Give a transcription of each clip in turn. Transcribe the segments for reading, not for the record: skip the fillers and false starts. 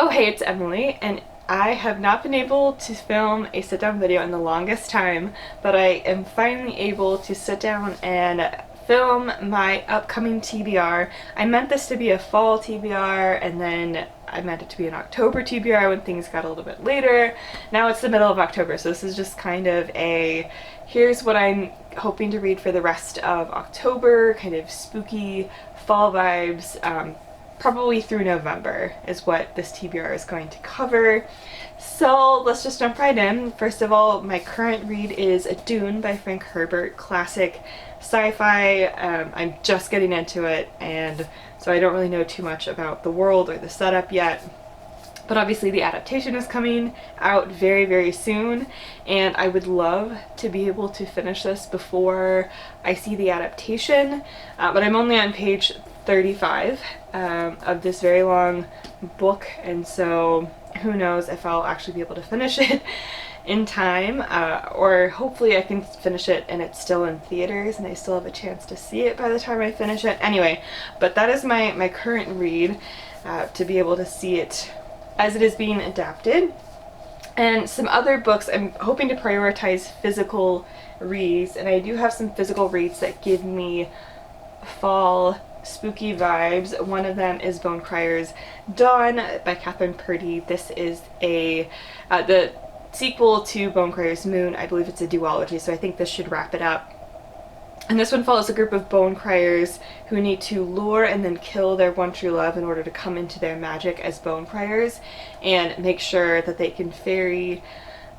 Oh hey, it's Emily, and I have not been able to film a sit-down video in the longest time, but I am finally able to sit down and film my upcoming TBR. I meant this to be a fall TBR, and then I meant it to be an October TBR when things got a little bit later. Now it's the middle of October, so this is just kind of a here's what I'm hoping to read for the rest of October, kind of spooky fall vibes. Probably through November is what this TBR is going to cover. So let's just jump right in. First of all, my current read is Dune by Frank Herbert, classic sci-fi. I'm just getting into it, and so I don't really know too much about the world or the setup yet. But obviously the adaptation is coming out very, very soon, and I would love to be able to finish this before I see the adaptation. But I'm only on page 35 of this very long book, and so who knows if I'll actually be able to finish it in time, or hopefully I can finish it and it's still in theaters and I still have a chance to see it by the time I finish it. Anyway, but that is my current read, to be able to see it as it is being adapted. And some other books, I'm hoping to prioritize physical reads, and I do have some physical reads that give me fall spooky vibes. One of them is Bone Crier's Dawn by Catherine Purdy. This is the sequel to Bone Crier's Moon. I believe it's a duology, so I think this should wrap it up. And this one follows a group of bone criers who need to lure and then kill their one true love in order to come into their magic as bone criers and make sure that they can ferry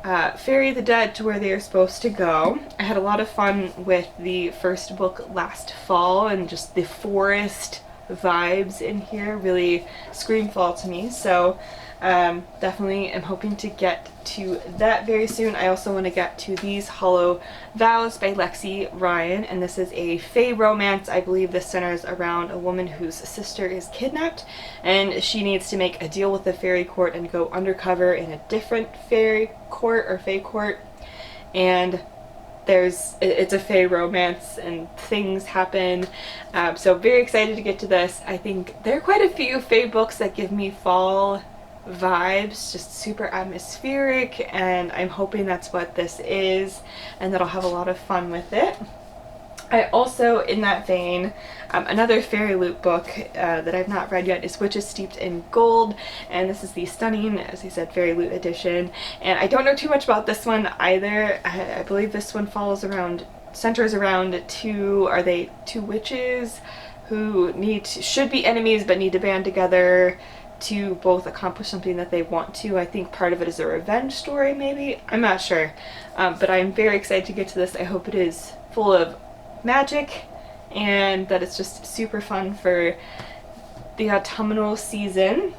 the dead to where they are supposed to go. I had a lot of fun with the first book last fall, and just the forest vibes in here really scream fall to me. So definitely am hoping to get to that very soon. I also want to get to These Hollow Vows by Lexi Ryan, and this is a fae romance. I believe this centers around a woman whose sister is kidnapped, and she needs to make a deal with the fairy court and go undercover in a different fairy court or fae court. And it's a fae romance and things happen, so very excited to get to this. I think there are quite a few fae books that give me fall vibes, just super atmospheric, and I'm hoping that's what this is and that I'll have a lot of fun with it. I also, in that vein, another fairy loot book that I've not read yet is Witches Steeped in Gold, and this is the stunning, as I said, fairy loot edition. And I don't know too much about this one either. I believe this one centers around two witches who should be enemies but need to band together to both accomplish something that they want to. I think part of it is a revenge story, maybe? I'm not sure. But I'm very excited to get to this. I hope it is full of magic and that it's just super fun for the autumnal season.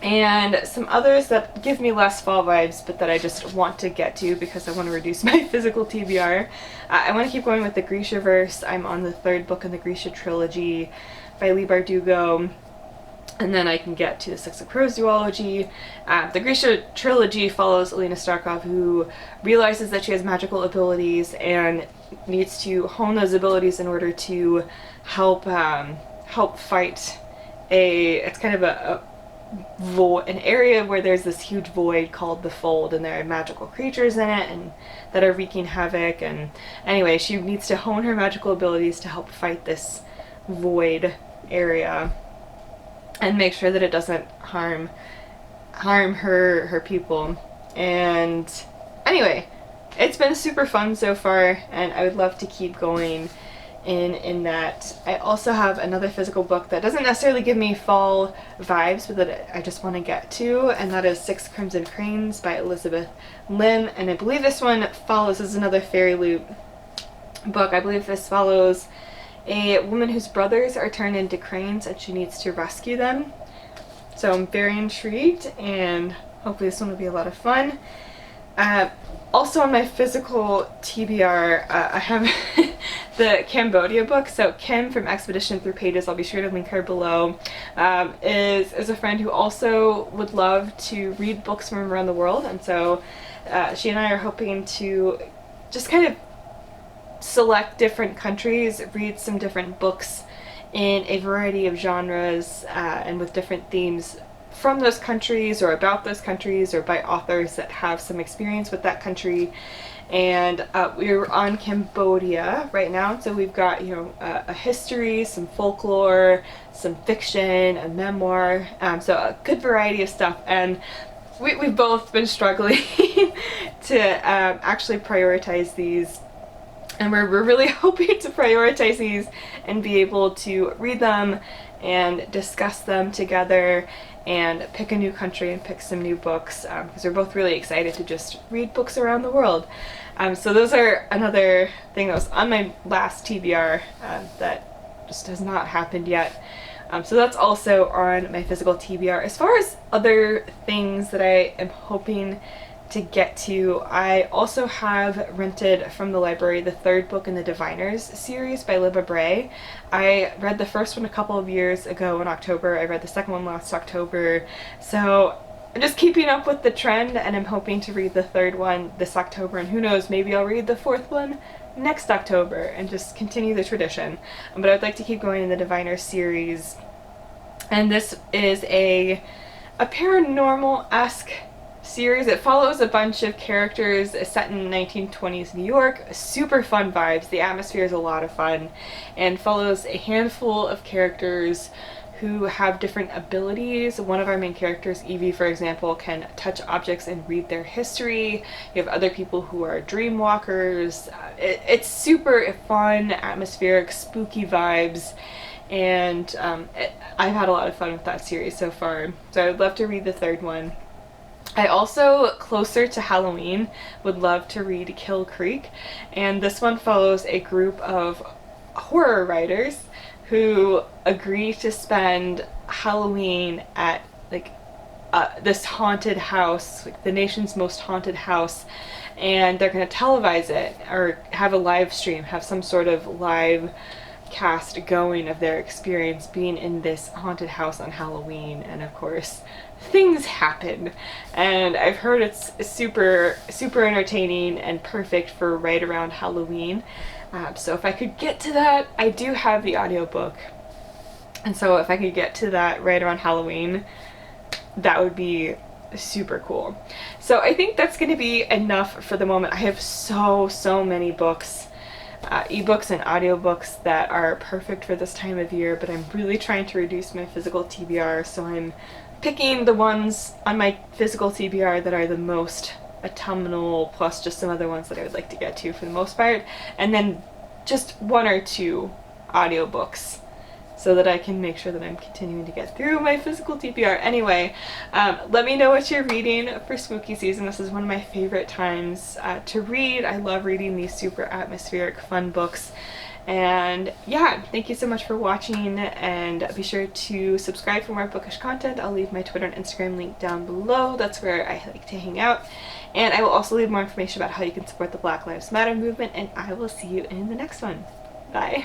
And some others that give me less fall vibes, but that I just want to get to because I want to reduce my physical TBR. I want to keep going with the Grisha-verse. I'm on the third book in the Grisha trilogy by Leigh Bardugo, and then I can get to the Six of Crows duology. The Grisha trilogy follows Alina Starkov, who realizes that she has magical abilities and needs to hone those abilities in order to help fight it's kind of an area where there's this huge void called the Fold, and there are magical creatures in it and that are wreaking havoc. And anyway, she needs to hone her magical abilities to help fight this void area and make sure that it doesn't harm her people. And anyway, it's been super fun so far, and I would love to keep going in that. I also have another physical book that doesn't necessarily give me fall vibes, but that I just want to get to, and that is Six Crimson Cranes by Elizabeth Lim. And I believe this one follows, this is another fairy loot book. I believe this follows a woman whose brothers are turned into cranes and she needs to rescue them. So I'm very intrigued, and hopefully this one will be a lot of fun. Also on my physical TBR, I have the Cambodia book. So Kim from Expedition Through Pages, I'll be sure to link her below, is a friend who also would love to read books from around the world, and so she and I are hoping to just kind of select different countries, read some different books in a variety of genres and with different themes from those countries or about those countries or by authors that have some experience with that country. And we're on Cambodia right now, so we've got, you know, a history, some folklore, some fiction, a memoir, so a good variety of stuff. And we've both been struggling to actually prioritize these, and we're really hoping to prioritize these and be able to read them and discuss them together and pick a new country and pick some new books, because we're both really excited to just read books around the world. So those are another thing that was on my last TBR that just has not happened yet. So that's also on my physical TBR. As far as other things that I am hoping to get to, I also have rented from the library the third book in the Diviners series by Libba Bray. I read the first one a couple of years ago in October. I read the second one last October. So I'm just keeping up with the trend, and I'm hoping to read the third one this October, and who knows, maybe I'll read the fourth one next October and just continue the tradition. But I would like to keep going in the Diviners series. And this is a paranormal-esque series. It follows a bunch of characters set in 1920s New York. Super fun vibes. The atmosphere is a lot of fun, and follows a handful of characters who have different abilities. One of our main characters, Evie, for example, can touch objects and read their history. You have other people who are dream walkers. It's super fun, atmospheric, spooky vibes, and I've had a lot of fun with that series so far. So I would love to read the third one. I also, closer to Halloween, would love to read Kill Creek, and this one follows a group of horror writers who agree to spend Halloween at like this haunted house, like the nation's most haunted house, and they're going to televise it or have a live stream, have some sort of live cast going of their experience being in this haunted house on Halloween. And of course things happen, and I've heard it's super entertaining and perfect for right around Halloween. So if I could get to that, I do have the audiobook, and so if I could get to that right around Halloween, that would be super cool. So I think that's going to be enough for the moment. I have so many books, ebooks and audiobooks that are perfect for this time of year, but I'm really trying to reduce my physical TBR, so I'm picking the ones on my physical TBR that are the most autumnal, plus just some other ones that I would like to get to for the most part, and then just one or two audiobooks so that I can make sure that I'm continuing to get through my physical TBR. Anyway, let me know what you're reading for spooky season. This is one of my favorite times to read. I love reading these super atmospheric, fun books. And yeah, thank you so much for watching, and be sure to subscribe for more bookish content. I'll leave my Twitter and Instagram link down below. That's where I like to hang out. And I will also leave more information about how you can support the Black Lives Matter movement, and I will see you in the next one. Bye.